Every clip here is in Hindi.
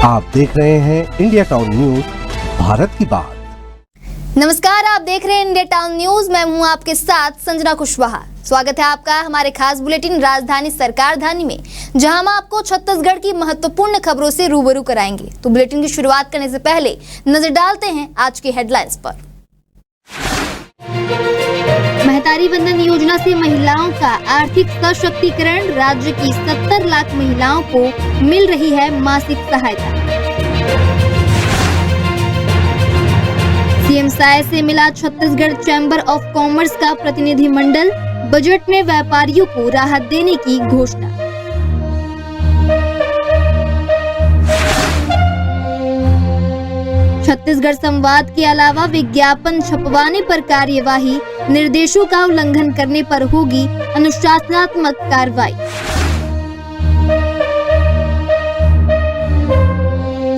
आप देख रहे हैं इंडिया टाउन न्यूज, भारत की बात। नमस्कार, आप देख रहे हैं इंडिया टाउन न्यूज। मैं हूं आपके साथ संजना कुशवाहा। स्वागत है आपका हमारे खास बुलेटिन राजधानी सरकार धानी में, जहां हम आपको छत्तीसगढ़ की महत्वपूर्ण खबरों से रूबरू कराएंगे। तो बुलेटिन की शुरुआत करने से पहले नजर डालते हैं आज की हेडलाइंस पर। महतारी वंदन योजना से महिलाओं का आर्थिक सशक्तिकरण, राज्य की 70 लाख महिलाओं को मिल रही है मासिक सहायता। सीएम साय से मिला छत्तीसगढ़ चैम्बर ऑफ कॉमर्स का प्रतिनिधिमंडल, बजट में व्यापारियों को राहत देने की घोषणा। छत्तीसगढ़ संवाद के अलावा विज्ञापन छपवाने पर कार्यवाही, निर्देशों का उल्लंघन करने पर होगी अनुशासनात्मक कार्रवाई।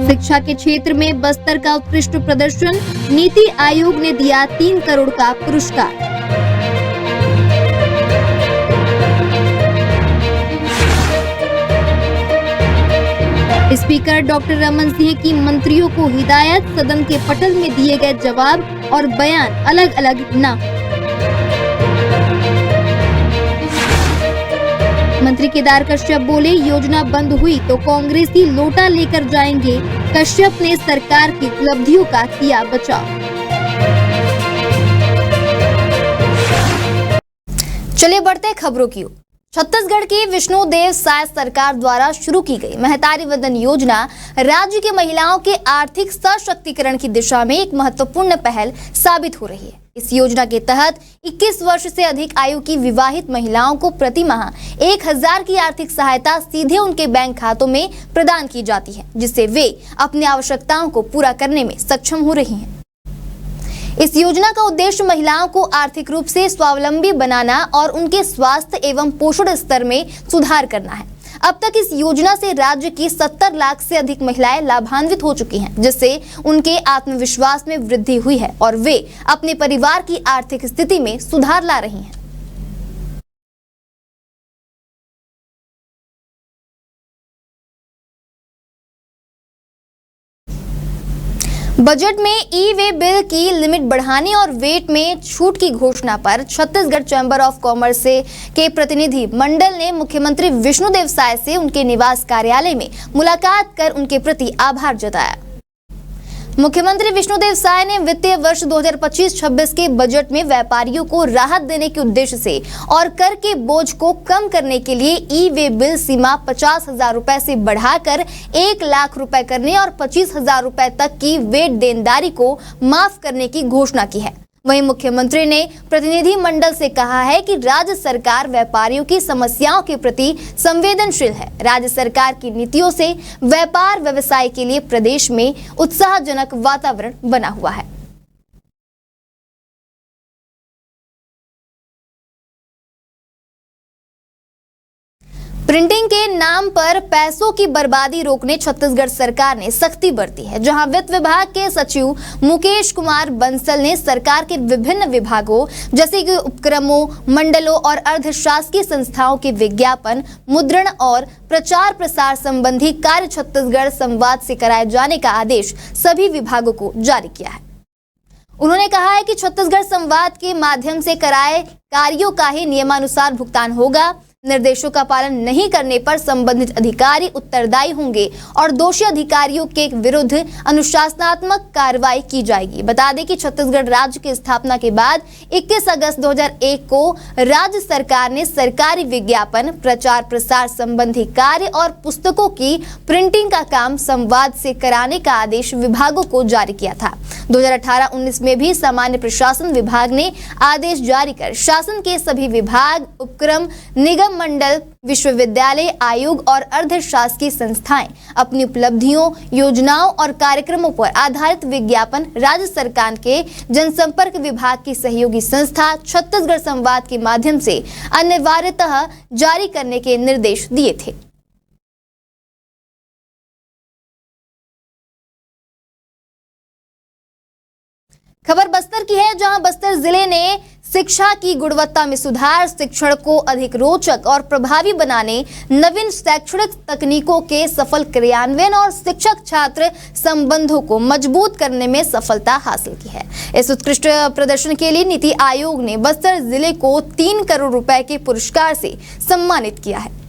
शिक्षा के क्षेत्र में बस्तर का उत्कृष्ट प्रदर्शन, नीति आयोग ने दिया 3 करोड़ का पुरस्कार। स्पीकर डॉक्टर रमन सिंह की मंत्रियों को हिदायत, सदन के पटल में दिए गए जवाब और बयान अलग अलग न। मंत्री केदार कश्यप बोले, योजना बंद हुई तो कांग्रेसी लोटा लेकर जाएंगे। कश्यप ने सरकार की उपलब्धियों का किया बचाव। चलिए बढ़ते खबरों की ओर। छत्तीसगढ़ की विष्णुदेव साय सरकार द्वारा शुरू की गई महतारी वंदन योजना राज्य की महिलाओं के आर्थिक सशक्तिकरण की दिशा में एक महत्वपूर्ण पहल साबित हो रही है। इस योजना के तहत 21 वर्ष से अधिक आयु की विवाहित महिलाओं को प्रति माह 1000 की आर्थिक सहायता सीधे उनके बैंक खातों में प्रदान की जाती है, जिससे वे अपनी आवश्यकताओं को पूरा करने में सक्षम हो रही हैं। इस योजना का उद्देश्य महिलाओं को आर्थिक रूप से स्वावलंबी बनाना और उनके स्वास्थ्य एवं पोषण स्तर में सुधार करना है। अब तक इस योजना से राज्य की 70 लाख से अधिक महिलाएं लाभान्वित हो चुकी हैं, जिससे उनके आत्मविश्वास में वृद्धि हुई है और वे अपने परिवार की आर्थिक स्थिति में सुधार ला रही हैं। बजट में ई-वे बिल की लिमिट बढ़ाने और वेट में छूट की घोषणा पर छत्तीसगढ़ चैम्बर ऑफ कॉमर्स के प्रतिनिधि मंडल ने मुख्यमंत्री विष्णुदेव साय से उनके निवास कार्यालय में मुलाकात कर उनके प्रति आभार जताया। मुख्यमंत्री विष्णुदेव साय ने वित्तीय वर्ष 2025-26 के बजट में व्यापारियों को राहत देने के उद्देश्य से और कर के बोझ को कम करने के लिए ई-वे बिल सीमा 50,000 रुपए से बढ़ाकर 1 लाख रुपए करने और 25,000 रुपए तक की वेट देनदारी को माफ करने की घोषणा की है। वहीं मुख्यमंत्री ने प्रतिनिधि मंडल से कहा है कि राज्य सरकार व्यापारियों की समस्याओं के प्रति संवेदनशील है। राज्य सरकार की नीतियों से व्यापार व्यवसाय के लिए प्रदेश में उत्साहजनक वातावरण बना हुआ है। प्रिंटिंग के नाम पर पैसों की बर्बादी रोकने छत्तीसगढ़ सरकार ने सख्ती बरती है, जहां वित्त विभाग के सचिव मुकेश कुमार बंसल ने सरकार के विभिन्न विभागों जैसे कि उपक्रमों, मंडलों और अर्धशासकीय संस्थाओं के विज्ञापन, मुद्रण और प्रचार प्रसार संबंधी कार्य छत्तीसगढ़ संवाद से कराए जाने का आदेश सभी विभागों को जारी किया है। उन्होंने कहा है कि छत्तीसगढ़ संवाद के माध्यम से कराए कार्यों का ही नियमानुसार भुगतान होगा। निर्देशों का पालन नहीं करने पर संबंधित अधिकारी उत्तरदायी होंगे और दोषी अधिकारियों के विरुद्ध अनुशासनात्मक कार्रवाई की जाएगी। बता दें कि छत्तीसगढ़ राज्य की स्थापना के बाद 21 अगस्त 2001 को राज्य सरकार ने सरकारी विज्ञापन, प्रचार प्रसार संबंधी कार्य और पुस्तकों की प्रिंटिंग का काम संवाद से कराने का आदेश विभागों को जारी किया था। 2018-19 में भी सामान्य प्रशासन विभाग ने आदेश जारी कर शासन के सभी विभाग, उपक्रम, निगम मंडल, विश्वविद्यालय, आयोग और अर्धशासकीय संस्थाएं अपनी उपलब्धियों, योजनाओं और कार्यक्रमों पर आधारित विज्ञापन राज्य सरकार के जनसंपर्क विभाग की सहयोगी संस्था छत्तीसगढ़ संवाद के माध्यम से अनिवार्यतः जारी करने के निर्देश दिए थे। खबर बस्तर की है, जहां बस्तर जिले ने शिक्षा की गुणवत्ता में सुधार, शिक्षण को अधिक रोचक और प्रभावी बनाने, नवीन शैक्षणिक तकनीकों के सफल क्रियान्वयन और शिक्षक छात्र संबंधों को मजबूत करने में सफलता हासिल की है। इस उत्कृष्ट प्रदर्शन के लिए नीति आयोग ने बस्तर जिले को 3 करोड़ रुपए के पुरस्कार से सम्मानित किया है।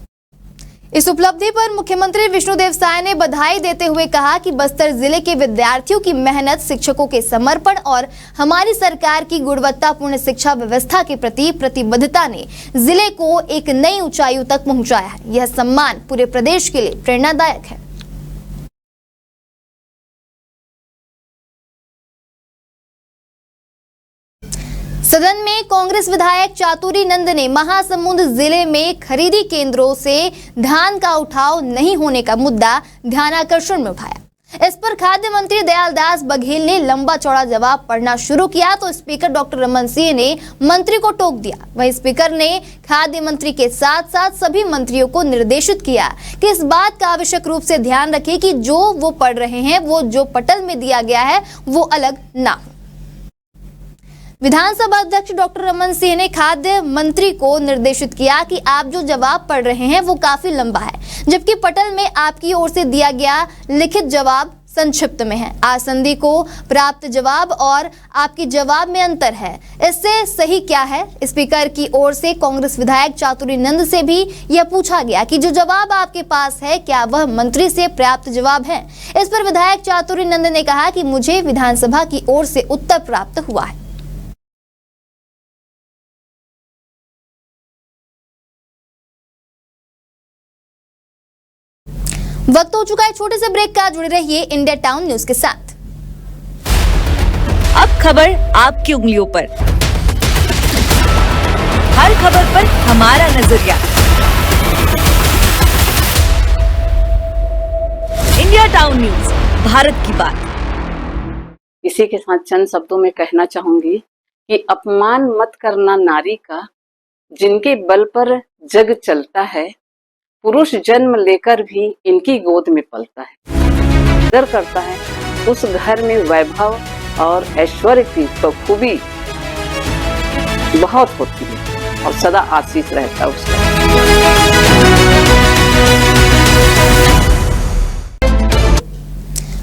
इस उपलब्धि पर मुख्यमंत्री विष्णुदेव साय ने बधाई देते हुए कहा कि बस्तर जिले के विद्यार्थियों की मेहनत, शिक्षकों के समर्पण और हमारी सरकार की गुणवत्तापूर्ण शिक्षा व्यवस्था के प्रति प्रतिबद्धता ने जिले को एक नई ऊंचाइयों तक पहुंचाया है। यह सम्मान पूरे प्रदेश के लिए प्रेरणादायक है। सदन में कांग्रेस विधायक चातुरी नंद ने महासमुंद जिले में खरीदी केंद्रों से धान का उठाव नहीं होने का मुद्दा ध्यानाकर्षण में उठाया। इस पर खाद्य मंत्री दयालदास बघेल ने लंबा चौड़ा जवाब पढ़ना शुरू किया तो स्पीकर डॉक्टर रमन सिंह ने मंत्री को टोक दिया। वहीं स्पीकर ने खाद्य मंत्री के साथ साथ सभी मंत्रियों को निर्देशित किया कि इस बात का आवश्यक रूप से ध्यान रखें कि जो वो पढ़ रहे हैं वो जो पटल में दिया गया है वो अलग ना हो। विधानसभा अध्यक्ष डॉक्टर रमन सिंह ने खाद्य मंत्री को निर्देशित किया कि आप जो जवाब पढ़ रहे हैं वो काफी लंबा है, जबकि पटल में आपकी ओर से दिया गया लिखित जवाब संक्षिप्त में है। आसंदी को प्राप्त जवाब और आपकी जवाब में अंतर है, इससे सही क्या है? स्पीकर की ओर से कांग्रेस विधायक चातुरी नंद से भी यह पूछा गया कि जो जवाब आपके पास है क्या वह मंत्री से प्राप्त जवाब है? इस पर विधायक चातुरी नंद ने कहा कि मुझे विधानसभा की ओर से उत्तर प्राप्त हुआ है। वक्त हो चुका है छोटे से ब्रेक का। जुड़े रहिए इंडिया टाउन न्यूज के साथ। अब खबर आपकी उंगलियों पर, हर खबर पर हमारा नजरिया। इंडिया टाउन न्यूज, भारत की बात। इसी के साथ चंद शब्दों में कहना चाहूंगी कि अपमान मत करना नारी का, जिनके बल पर जग चलता है, पुरुष जन्म लेकर भी इनकी गोद में पलता है। कदर करता है उस घर में वैभव और ऐश्वर्य की तो खूबी बहुत होती है और सदा आशीष रहता है उसका।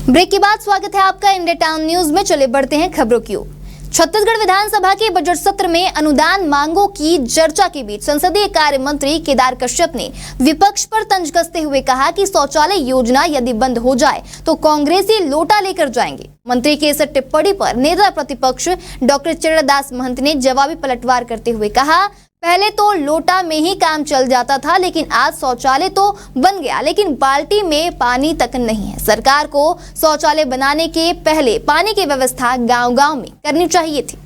ब्रेक के बाद स्वागत है आपका इंडिया टाउन न्यूज में। चले बढ़ते हैं खबरों की ओर। छत्तीसगढ़ विधानसभा के बजट सत्र में अनुदान मांगों की चर्चा के बीच संसदीय कार्य मंत्री केदार कश्यप ने विपक्ष पर तंज कसते हुए कहा कि शौचालय योजना यदि बंद हो जाए तो कांग्रेसी लोटा लेकर जाएंगे। मंत्री की इस टिप्पणी पर नेता प्रतिपक्ष डॉक्टर चरणदास महंत ने जवाबी पलटवार करते हुए कहा, पहले तो लोटा में ही काम चल जाता था, लेकिन आज शौचालय तो बन गया, लेकिन बाल्टी में पानी तक नहीं है। सरकार को शौचालय बनाने के पहले पानी की व्यवस्था गांव-गांव में करनी चाहिए थी।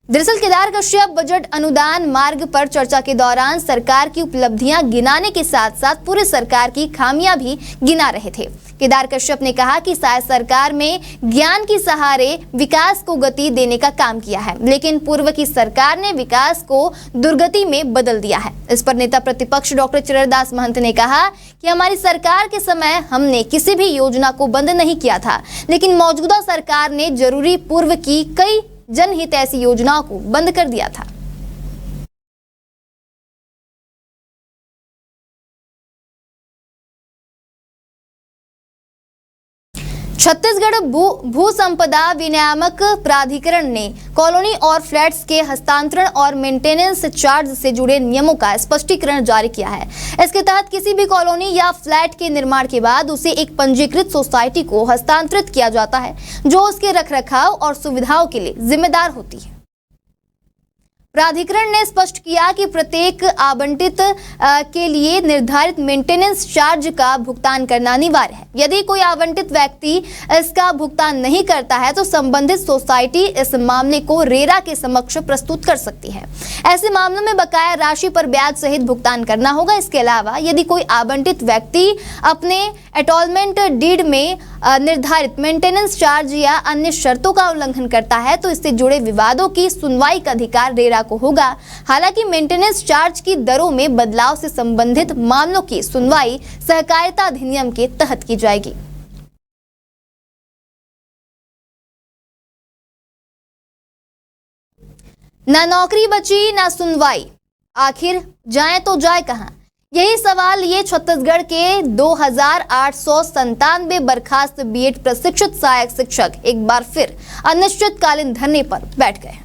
दरअसल केदार कश्यप बजट अनुदान मार्ग पर चर्चा के दौरान सरकार की उपलब्धियां गिनाने के साथ साथ पूरे सरकार की खामियां भी गिना रहे थे। केदार कश्यप ने कहा कि शायद सरकार में ज्ञान के सहारे विकास को गति देने का काम किया है, लेकिन पूर्व की सरकार ने विकास को दुर्गति में बदल दिया है। इस पर नेता प्रतिपक्ष डॉक्टर चरणदास महंत ने कहा कि हमारी सरकार के समय हमने किसी भी योजना को बंद नहीं किया था, लेकिन मौजूदा सरकार ने जरूरी पूर्व की कई जनहित ऐसी योजनाओं को बंद कर दिया था। छत्तीसगढ़ भू संपदा विनियामक प्राधिकरण ने कॉलोनी और फ्लैट्स के हस्तांतरण और मेंटेनेंस चार्ज से जुड़े नियमों का स्पष्टीकरण जारी किया है। इसके तहत किसी भी कॉलोनी या फ्लैट के निर्माण के बाद उसे एक पंजीकृत सोसाइटी को हस्तांतरित किया जाता है, जो उसके रखरखाव और सुविधाओं के लिए जिम्मेदार होती है। प्राधिकरण ने स्पष्ट किया कि प्रत्येक आवंटित के लिए निर्धारित मेंटेनेंस चार्ज का भुगतान करना अनिवार्य है। यदि कोई आवंटित व्यक्ति इसका भुगतान नहीं करता है तो संबंधित सोसाइटी इस मामले को रेरा के समक्ष प्रस्तुत कर सकती है। ऐसे मामलों में बकाया राशि पर ब्याज सहित भुगतान करना होगा। इसके अलावा यदि कोई आवंटित व्यक्ति अपने एटॉलमेंट डीड में निर्धारित मेंटेनेंस चार्ज या अन्य शर्तों का उल्लंघन करता है तो इससे जुड़े विवादों की सुनवाई का अधिकार रेरा को होगा। हालांकि मेंटेनेंस चार्ज की दरों में बदलाव से संबंधित मामलों की सुनवाई सहकारिता अधिनियम के तहत की जाएगी। ना नौकरी बची ना सुनवाई, आखिर जाए तो जाए कहां? यही सवाल ये छत्तीसगढ़ के 2897 बर्खास्त बीएड प्रशिक्षित सहायक शिक्षक एक बार फिर अनिश्चितकालीन धरने पर बैठ गए हैं।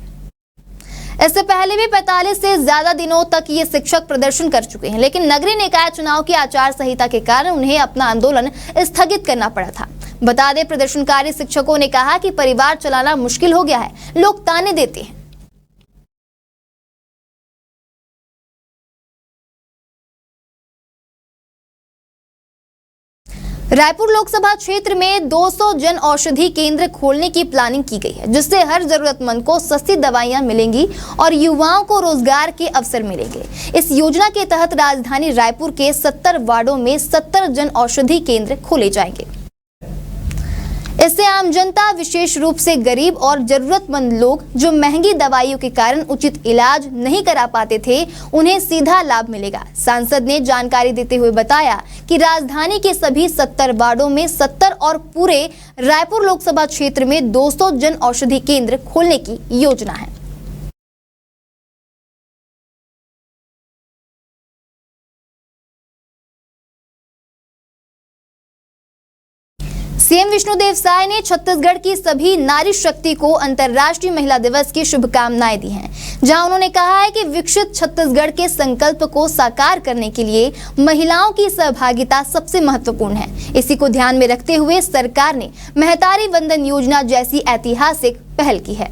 इससे पहले भी 45 से ज्यादा दिनों तक ये शिक्षक प्रदर्शन कर चुके हैं, लेकिन नगरीय निकाय चुनाव की आचार संहिता के कारण उन्हें अपना आंदोलन स्थगित करना पड़ा था। बता दें, प्रदर्शनकारी शिक्षकों ने कहा कि परिवार चलाना मुश्किल हो गया है, लोग ताने देते हैं। रायपुर लोकसभा क्षेत्र में 200 जन औषधि केंद्र खोलने की प्लानिंग की गई है, जिससे हर जरूरतमंद को सस्ती दवाइयां मिलेंगी और युवाओं को रोजगार के अवसर मिलेंगे। इस योजना के तहत राजधानी रायपुर के 70 वार्डों में 70 जन औषधि केंद्र खोले जाएंगे। इससे आम जनता, विशेष रूप से गरीब और जरूरतमंद लोग जो महंगी दवाइयों के कारण उचित इलाज नहीं करा पाते थे, उन्हें सीधा लाभ मिलेगा। सांसद ने जानकारी देते हुए बताया कि राजधानी के सभी 70 वार्डों में 70 और पूरे रायपुर लोकसभा क्षेत्र में 200 जन औषधि केंद्र खोलने की योजना है। सीएम विष्णुदेव साय ने छत्तीसगढ़ की सभी नारी शक्ति को अंतर्राष्ट्रीय महिला दिवस की शुभकामनाएं दी हैं, जहां उन्होंने कहा है कि विकसित छत्तीसगढ़ के संकल्प को साकार करने के लिए महिलाओं की सहभागिता सबसे महत्वपूर्ण है। इसी को ध्यान में रखते हुए सरकार ने महतारी वंदन योजना जैसी ऐतिहासिक पहल की है।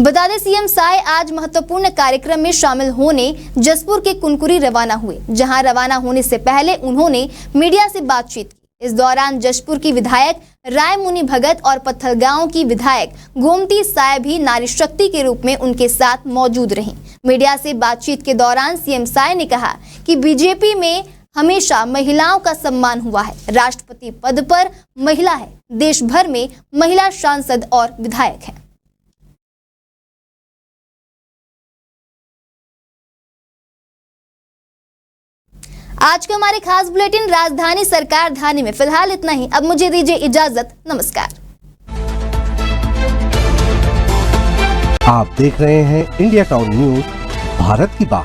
बता दें, सीएम साय आज महत्वपूर्ण कार्यक्रम में शामिल होने जसपुर के कुनकुरी रवाना हुए, जहां रवाना होने से पहले उन्होंने मीडिया से बातचीत की। इस दौरान जशपुर की विधायक रायमुनि भगत और पत्थलगांव की विधायक गोमती साय भी नारी शक्ति के रूप में उनके साथ मौजूद रहीं। मीडिया से बातचीत के दौरान सीएम साय ने कहा कि बीजेपी में हमेशा महिलाओं का सम्मान हुआ है, राष्ट्रपति पद पर महिला है, देश भर में महिला सांसद और विधायक है। आज का हमारे खास बुलेटिन राजधानी सरकार धानी में फिलहाल इतना ही। अब मुझे दीजिए इजाजत, नमस्कार। आप देख रहे हैं इंडिया टाउन न्यूज, भारत की बात।